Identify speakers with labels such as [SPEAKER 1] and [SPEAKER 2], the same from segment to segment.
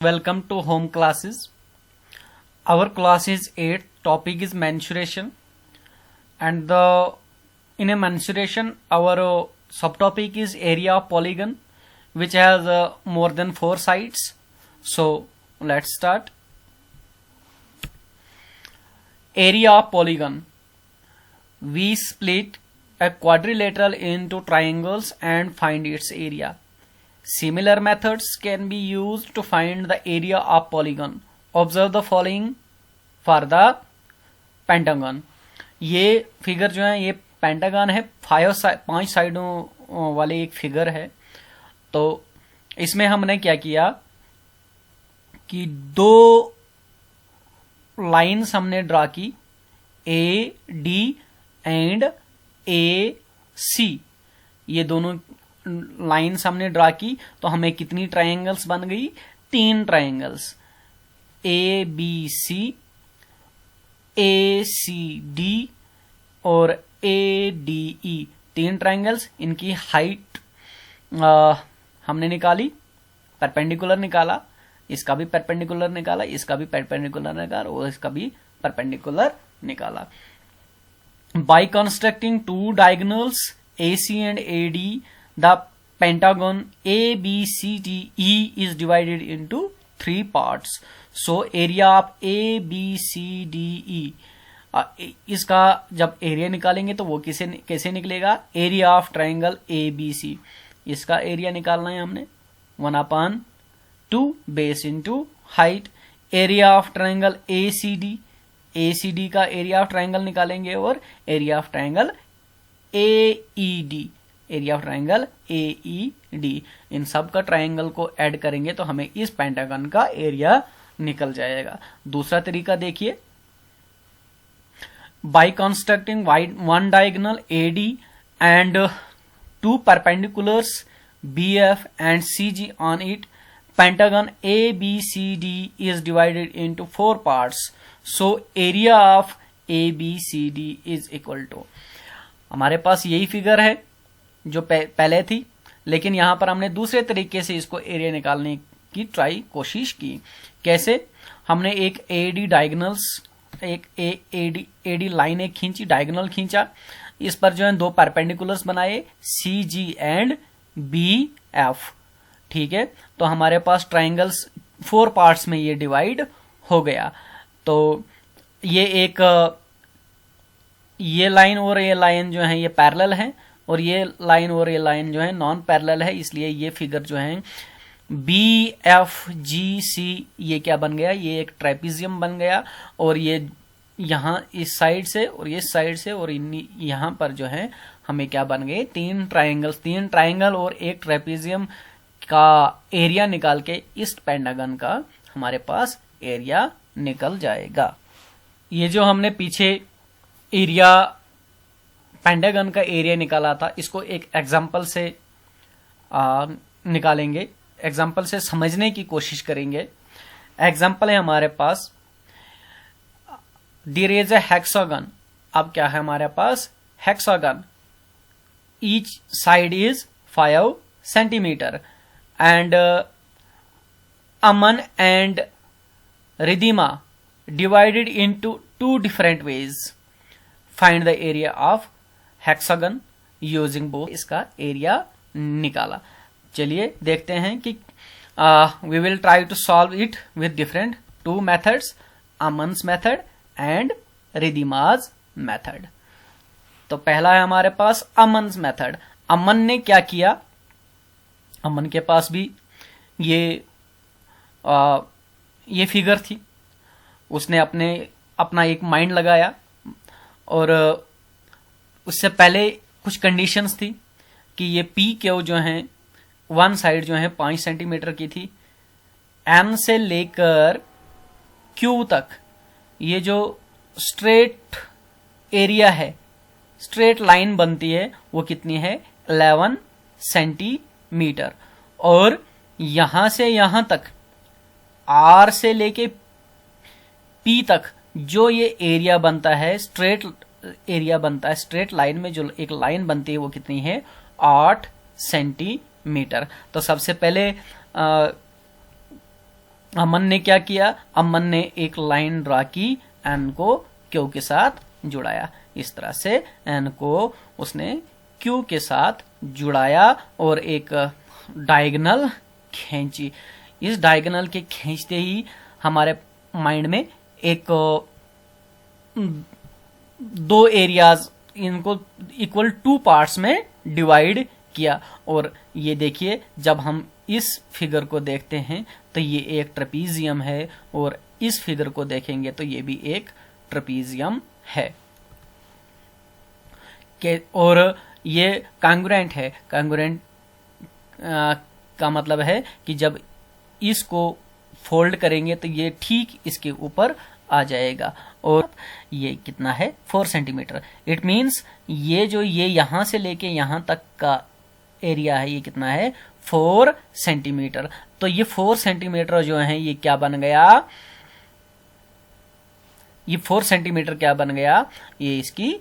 [SPEAKER 1] Welcome to home classes. Our class is 8. Topic is mensuration, and in a mensuration our subtopic is area of polygon, which has more than 4 sides. So let's start. Area of polygon. We split a quadrilateral into triangles and find its area. Similar methods can be used to find the area of polygon. Observe the following for the pentagon. ये figure जो है ये pentagon है, 5 साइडों वाले एक figure है। तो इसमें हमने क्या किया कि 2 लाइन्स हमने ड्रा की, ए डी एंड ए सी। ये दोनों लाइन्स हमने ड्रा की तो हमें कितनी ट्रायंगल्स बन गई? 3 triangles, A B C, A C D और ए डी ई। 3 ट्रायंगल्स, इनकी हाइट हमने निकाली, परपेंडिकुलर निकाला, इसका भी परपेंडिकुलर निकाला, इसका भी परपेंडिकुलर निकाला और इसका भी परपेंडिकुलर निकाला। By constructing 2 diagonals AC and AD, the pentagon ABCDE is divided into 3 parts. So area of ABCDE, इसका जब एरिया निकालेंगे तो वो कैसे निकलेगा? एरिया ऑफ ट्राइंगल ABC, इसका एरिया निकालना है हमने 1/2 base into height. Area of triangle ACD का एरिया ऑफ ट्राइंगल निकालेंगे और area of triangle AED, area of triangle AED, इन सब का ट्राइंगल को ऐड करेंगे तो हमें इस पेंटागन का एरिया निकल जाएगा। दूसरा तरीका देखिए, by constructing 1 diagonal AD and 2 perpendiculars BF and CG on it, pentagon ABCD is divided into 4 parts. So area of ABCD is equal to, हमारे पास यही फिगर है जो पहले थी, लेकिन यहां पर हमने दूसरे तरीके से इसको एरिया निकालने की कोशिश की। कैसे? हमने एक AD डायगोनल्स, एक AD लाइन एक खींची, डायगोनल खींचा, इस पर जो है 2 परपेंडिकुलर्स बनाए CG एंड BF। ठीक है, तो हमारे पास ट्राइंगल्स 4 पार्ट्स में ये डिवाइड हो गया। तो ये लाइन और ये लाइन जो है ये पैरेलल है और ये लाइन और ये लाइन जो है नॉन पैरेलल है, इसलिए ये फिगर जो है BFGC ये क्या बन गया? ये एक ट्रेपेजियम बन गया। और ये यहां इस साइड से और ये साइड से और यहां पर जो है हमें क्या बन गए? 3 ट्राइंगल्स। 3 ट्राइंगल और एक ट्रेपेजियम का एरिया निकाल के इस पेंटागन का हमारे पास एरिया निकल जाएगा। ये जो हमने पीछे एरिया, पेंटागन का एरिया निकाला था, इसको एक एग्जांपल से निकालेंगे, एग्जांपल से समझने की कोशिश करेंगे। एग्जांपल है हमारे पास, देयर इज अ हेक्सागन। अब क्या है हमारे पास? Hexagon, each side is 5 centimetre and Aman and Ridhima divided into 2 different ways. Find the area of hexagon using both। इसका एरिया निकाला। चलिए देखते हैं कि we will try to solve it with different 2 methods, Aman's method and Ridhima's method। तो पहला है हमारे पास Aman's method। अमन ने क्या किया? अमन के पास भी ये फिगर थी, उसने अपना एक माइंड लगाया और उससे पहले कुछ कंडीशंस थी कि ये PQ जो है 1 साइड जो है 5 सेंटीमीटर की थी, N से लेकर Q तक ये जो स्ट्रेट एरिया है, स्ट्रेट लाइन बनती है, वो कितनी है? 11 सेंटीमीटर। और यहां से यहां तक R से लेके P तक जो ये एरिया बनता है, स्ट्रेट एरिया बनता है, स्ट्रेट लाइन में जो एक लाइन बनती है वो कितनी है? 8 सेंटीमीटर। तो सबसे पहले अमन ने क्या किया, अमन ने एक लाइन ड्रा की, एन को क्यू के साथ जुड़ाया। इस तरह से एन को उसने क्यू के साथ जुड़ाया और एक डायगोनल खींची। इस डायगोनल के खींचते ही हमारे माइंड में एक दो एरियाज, इनको इक्वल 2 पार्ट्स में डिवाइड किया। और ये देखिए, जब हम इस फिगर को देखते हैं तो ये एक ट्रेपीजियम है, और इस फिगर को देखेंगे तो ये भी एक ट्रेपीजियम है और ये कांग्रुएंट है। कांग्रुएंट का मतलब है कि जब इसको फोल्ड करेंगे तो ये ठीक इसके ऊपर आ जाएगा। और ये कितना है, 4 सेंटीमीटर। इट मीन्स ये जो ये यहां से लेके यहां तक का एरिया है, ये कितना है, 4 सेंटीमीटर। तो ये 4 सेंटीमीटर जो है ये क्या बन गया, ये 4 सेंटीमीटर क्या बन गया, ये इसकी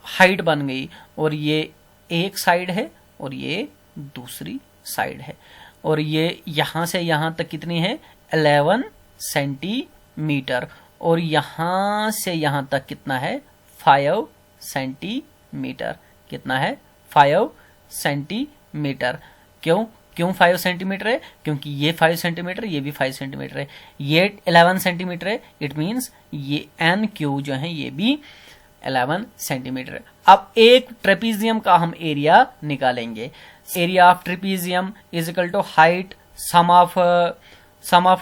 [SPEAKER 1] हाइट बन गई। और ये एक साइड है और ये दूसरी साइड है। और ये यहां से यहां तक कितनी है, 11 सेंटीमीटर। और यहां से यहां तक कितना है, 5 सेंटीमीटर। कितना है, 5 सेंटीमीटर। क्यों 5 सेंटीमीटर है, क्योंकि ये 5 सेंटीमीटर, ये भी 5 सेंटीमीटर है, ये 11 सेंटीमीटर है। इट मीन्स ये एन क्यू जो है ये भी 11 सेंटीमीटर है। अब एक ट्रेपीजियम का हम एरिया निकालेंगे। Area of trapezium is equal to height sum of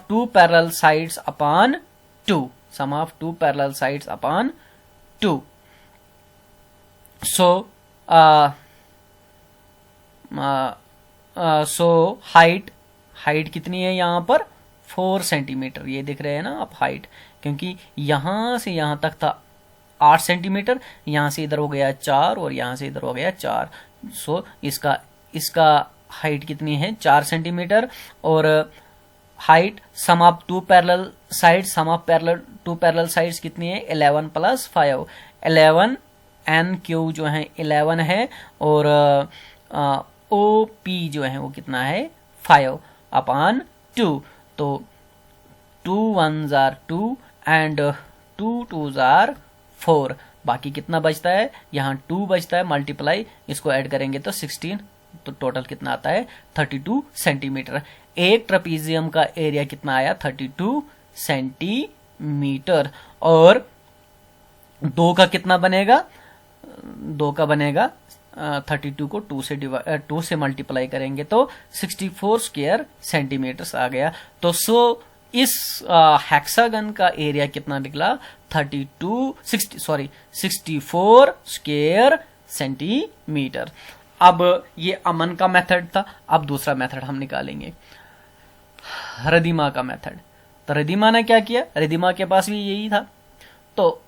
[SPEAKER 1] 2 parallel sides upon 2, sum of 2 parallel sides upon 2। So height कितनी है यहां पर, 4 सेंटीमीटर। ये दिख रहे हैं ना आप हाइट, क्योंकि यहां से यहां तक था 8 सेंटीमीटर, यहां से इधर हो गया 4 और यहां से इधर हो गया 4। सो इसका हाइट कितनी है, 4 सेंटीमीटर। और height sum of 2 parallel sides, sum of 2 parallel sides कितनी है, 11 प्लस 5, 11 एन क्यू जो है 11 है। और ओ पी जो है वो कितना है, 5 अपॉन 2। तो 2 1s are 2 and 2 2s are 4। बाकी कितना बचता है, यहाँ 2 बचता है, मल्टीप्लाई इसको ऐड करेंगे तो 16, तो टोटल कितना आता है, 32 सेंटीमीटर। एक ट्रेपीजियम का एरिया कितना आया, 32 सेंटीमीटर। और 2 का कितना बनेगा, 2 का बनेगा 32 को 2 से मल्टीप्लाई करेंगे तो 64 स्क्वायर सेंटीमीटर आ गया। तो इस हेक्सागन का एरिया कितना निकला, 64 स्क्वायर सेंटीमीटर। अब ये अमन का मेथड था। अब दूसरा मेथड हम निकालेंगे, रिद्धिमा का मेथड। तो रिद्धिमा ने क्या किया, रिद्धिमा के पास भी यही था, तो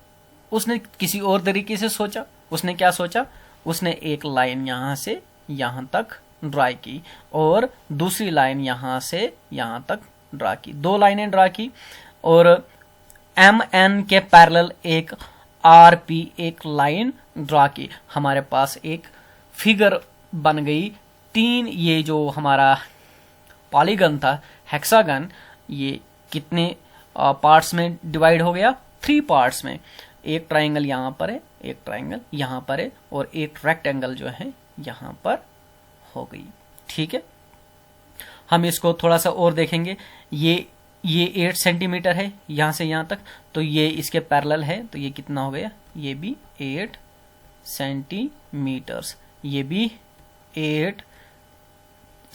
[SPEAKER 1] उसने किसी और तरीके से सोचा। उसने क्या सोचा, उसने एक लाइन यहां से यहां तक ड्रा की और दूसरी लाइन यहां से यहां तक ड्रा की। 2 लाइनें ड्रा की और एम एन के पैरेलल एक आर पी एक लाइन ड्रा की। हमारे पास एक फिगर बन गई 3। ये जो हमारा पॉलीगन था, हेक्सागन, ये कितने पार्ट्स में डिवाइड हो गया, 3 पार्ट्स में। एक ट्राइंगल यहां पर है, एक ट्राइंगल यहां पर है और एक रेक्टेंगल जो है यहां पर हो गई। ठीक है, हम इसको थोड़ा सा और देखेंगे। ये 8 सेंटीमीटर है यहां से यहां तक, तो ये इसके पैरेलल है, तो ये कितना हो गया, ये भी 8 सेंटीमीटर्स, ये भी 8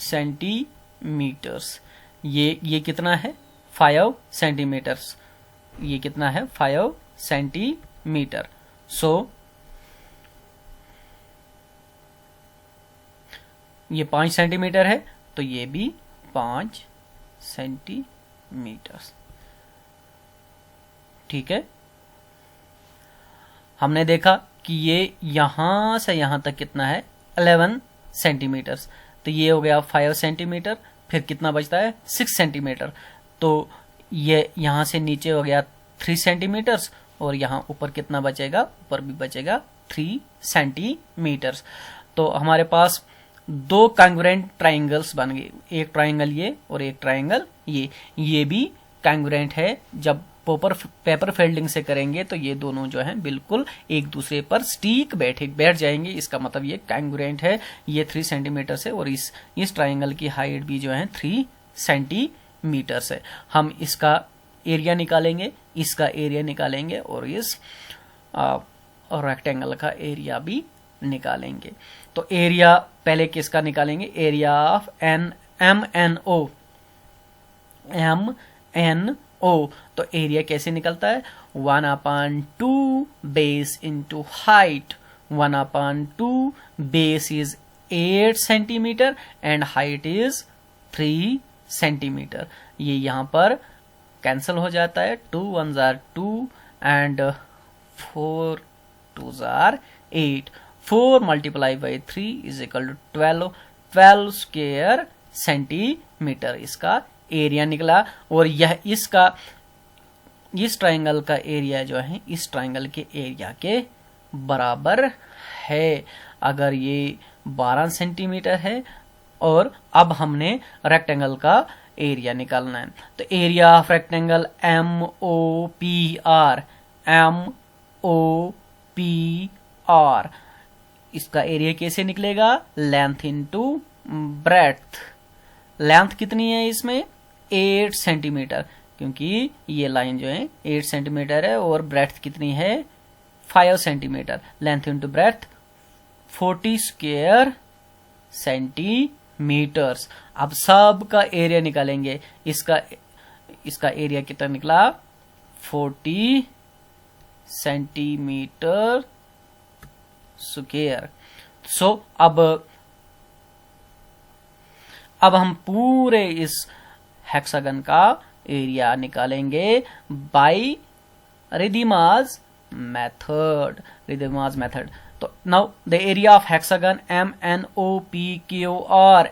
[SPEAKER 1] सेंटीमीटर्स। ये कितना है, 5 सेंटीमीटर्स। ये कितना है, 5 सेंटीमीटर। ये 5 सेंटीमीटर है, तो ये भी 5 सेंटीमीटर। ठीक है, हमने देखा कि ये यहां से यहां तक कितना है, 11 सेंटीमीटर। तो ये हो गया 5 सेंटीमीटर, फिर कितना बचता है, 6 सेंटीमीटर। तो ये यहां से नीचे हो गया 3 सेंटीमीटर और यहां ऊपर कितना बचेगा, ऊपर भी बचेगा 3 सेंटीमीटर। तो हमारे पास दो कांग्रुएंट ट्राइंगल्स बन गए, एक ट्राइंगल ये और एक ट्राइंगल ये भी कांग्रुएंट है। जब पेपर फोल्डिंग से करेंगे तो ये दोनों जो हैं बिल्कुल एक दूसरे पर स्टीक बैठ जाएंगे, इसका मतलब ये कांग्रुएंट है। ये 3 सेंटीमीटर से और इस ट्राइंगल की हाइट भी जो है 3 सेंटीमीटर है। हम इसका एरिया निकालेंगे, इसका एरिया निकालेंगे और इस रेक्टेंगल का एरिया भी निकालेंगे। तो एरिया पहले किसका निकालेंगे, एरिया ऑफ MNO। तो एरिया कैसे निकलता है, 1/2 base into height. 1/2 base is 8 centimetre and height is 3 centimetre. ये यहां पर कैंसिल हो जाता है, 2 1s are 2 and 4 2s are 8। 4 multiplied by 3 is equal to 12 square centimetre इसका एरिया निकला। और यह इस ट्राइंगल का एरिया जो है इस ट्राइंगल के एरिया के बराबर है। अगर ये 12 सेंटीमीटर है और अब हमने रेक्टेंगल का एरिया निकालना है, तो एरिया ऑफ रेक्टेंगल MOPR, इसका एरिया कैसे निकलेगा, लेंथ इनटू ब्रेड्थ। लेंथ कितनी है इसमें, 8 सेंटीमीटर, क्योंकि ये लाइन जो है 8 सेंटीमीटर है और ब्रेड्थ कितनी है 5 centimetre. Length into breadth 40 square centimetres. अब सब का एरिया निकालेंगे, इसका एरिया कितना निकला 40 सेंटीमीटर स्क्वायर। सो अब हम पूरे इस हेक्सागन का एरिया निकालेंगे बाय रिदिमाज मेथड। तो now the area of hexagon MNOPQR।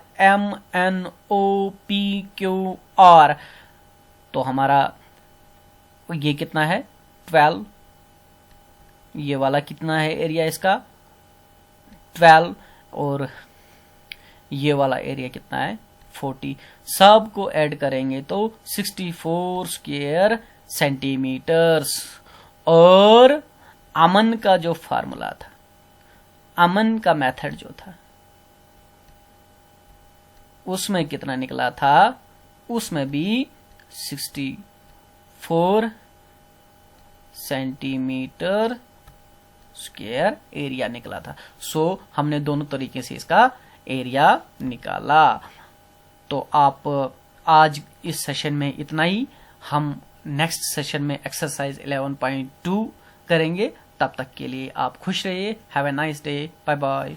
[SPEAKER 1] तो हमारा ये कितना है 12, ये वाला कितना है एरिया इसका 12 और ये वाला एरिया कितना है 40। सब को ऐड करेंगे तो 64 स्क्वायर सेंटीमीटर्स। और अमन का जो फार्मूला था, अमन का मेथड जो था उसमें कितना निकला था, उसमें भी 64 सेंटीमीटर स्क्वायर एरिया निकला था। सो हमने दोनों तरीके से इसका एरिया निकाला। तो आप आज इस सेशन में इतना ही। हम नेक्स्ट सेशन में एक्सरसाइज 11.2 करेंगे। तब तक के लिए आप खुश रहिए। Have a nice day. Bye bye.